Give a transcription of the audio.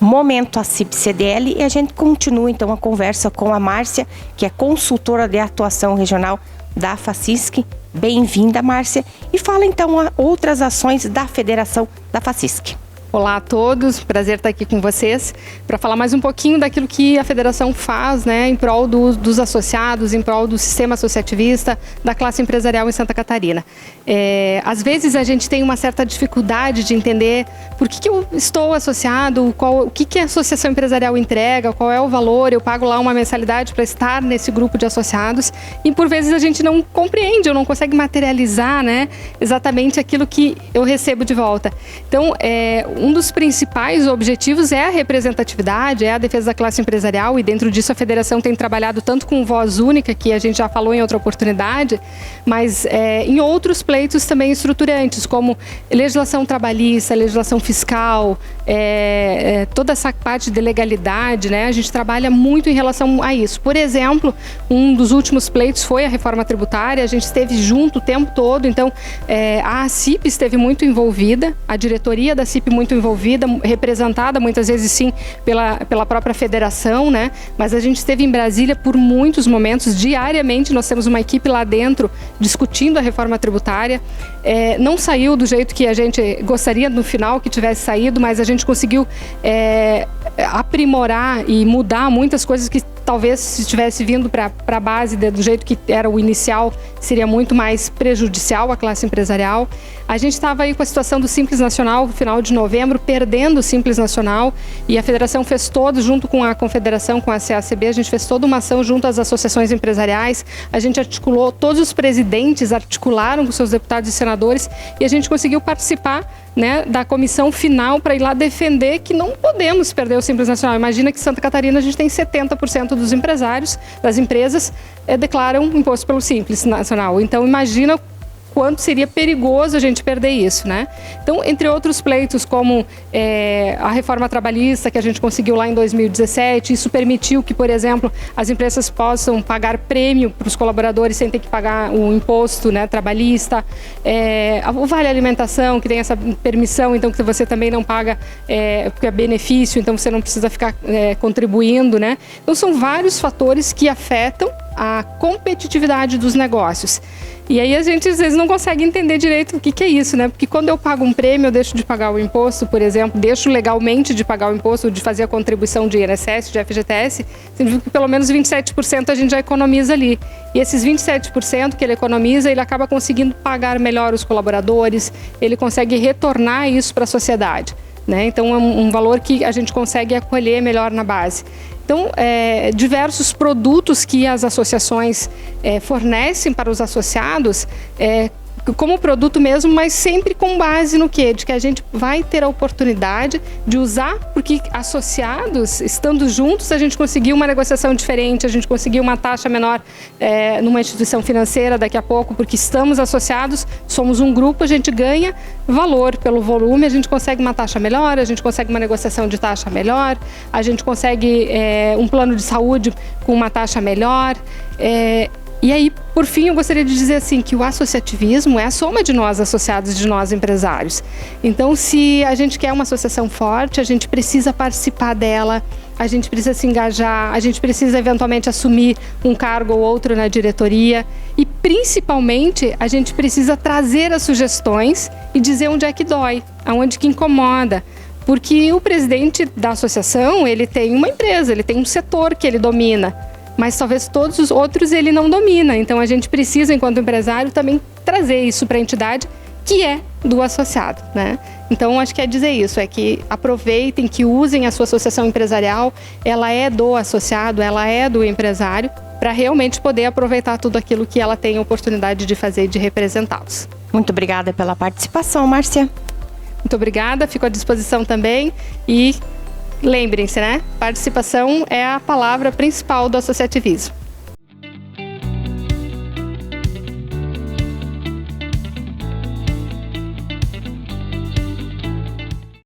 Momento ACIP CDL, e a gente continua então a conversa com a Márcia, que é consultora de atuação regional da FACISC. Bem-vinda, Márcia, e fala então outras ações da Federação da FACISC. Olá a todos, prazer estar aqui com vocês para falar mais um pouquinho daquilo que a Federação faz, né, em prol dos associados, em prol do sistema associativista, da classe empresarial em Santa Catarina. Às vezes a gente tem uma certa dificuldade de entender por que eu estou associado, o que a associação empresarial entrega, qual é o valor, eu pago lá uma mensalidade para estar nesse grupo de associados e por vezes a gente não compreende ou não consegue materializar, né, exatamente aquilo que eu recebo de volta. Então, um dos principais objetivos é a representatividade, é a defesa da classe empresarial e dentro disso a Federação tem trabalhado tanto com voz única, que a gente já falou em outra oportunidade, mas em outros pleitos também estruturantes, como legislação trabalhista, legislação fiscal, toda essa parte de legalidade, né? A gente trabalha muito em relação a isso. Por exemplo, um dos últimos pleitos foi a reforma tributária, a gente esteve junto o tempo todo, então a ACIP esteve muito envolvida, a diretoria da ACIP muito envolvida, representada muitas vezes sim pela própria federação, né? Mas a gente esteve em Brasília por muitos momentos, diariamente nós temos uma equipe lá dentro discutindo a reforma tributária. Não saiu do jeito que a gente gostaria no final que tivesse saído, mas a gente conseguiu aprimorar e mudar muitas coisas que talvez se tivesse vindo para a base do jeito que era o inicial, seria muito mais prejudicial à classe empresarial. A gente estava aí com a situação do Simples Nacional no final de novembro, perdendo o Simples Nacional, e a Federação fez todo, junto com a Confederação, com a CACB, a gente fez toda uma ação junto às associações empresariais, a gente articulou, todos os presidentes articularam com seus deputados e senadores, e a gente conseguiu participar, né, da comissão final para ir lá defender que não podemos perder o Simples Nacional. Imagina que em Santa Catarina a gente tem 70% dos empresários, das empresas, declaram imposto pelo Simples Nacional. Então imagina quanto seria perigoso a gente perder isso, né? Então, entre outros pleitos, como a reforma trabalhista que a gente conseguiu lá em 2017, isso permitiu que, por exemplo, as empresas possam pagar prêmio para os colaboradores sem ter que pagar o imposto, né, trabalhista, o Vale Alimentação, que tem essa permissão, então que você também não paga, porque é benefício, então você não precisa ficar contribuindo, né? Então, são vários fatores que afetam a competitividade dos negócios. E aí a gente às vezes não consegue entender direito o que é isso, né? Porque quando eu pago um prêmio, eu deixo de pagar o imposto, por exemplo, deixo legalmente de pagar o imposto, de fazer a contribuição de INSS, de FGTS, significa que pelo menos 27% a gente já economiza ali. E esses 27% que ele economiza, ele acaba conseguindo pagar melhor os colaboradores, ele consegue retornar isso para a sociedade, né? Então é um valor que a gente consegue acolher melhor na base. Então, diversos produtos que as associações fornecem para os associados, como produto mesmo, mas sempre com base no quê? De que a gente vai ter a oportunidade de usar, porque associados, estando juntos, a gente conseguiu uma negociação diferente, a gente conseguiu uma taxa menor numa instituição financeira daqui a pouco, porque estamos associados, somos um grupo, a gente ganha valor pelo volume, a gente consegue uma taxa melhor, a gente consegue uma negociação de taxa melhor, a gente consegue um plano de saúde com uma taxa melhor. E aí, por fim, eu gostaria de dizer assim que o associativismo é a soma de nós associados, de nós empresários. Então, se a gente quer uma associação forte, a gente precisa participar dela, a gente precisa se engajar, a gente precisa eventualmente assumir um cargo ou outro na diretoria e, principalmente, a gente precisa trazer as sugestões e dizer onde é que dói, aonde que incomoda. Porque o presidente da associação, ele tem uma empresa, ele tem um setor que ele domina, mas talvez todos os outros ele não domina. Então a gente precisa, enquanto empresário, também trazer isso para a entidade que é do associado, né? Então acho que é dizer isso, é que aproveitem, que usem a sua associação empresarial, ela é do associado, ela é do empresário, para realmente poder aproveitar tudo aquilo que ela tem a oportunidade de fazer e de representá-los. Muito obrigada pela participação, Márcia. Muito obrigada, fico à disposição também e lembrem-se, né? Participação é a palavra principal do associativismo.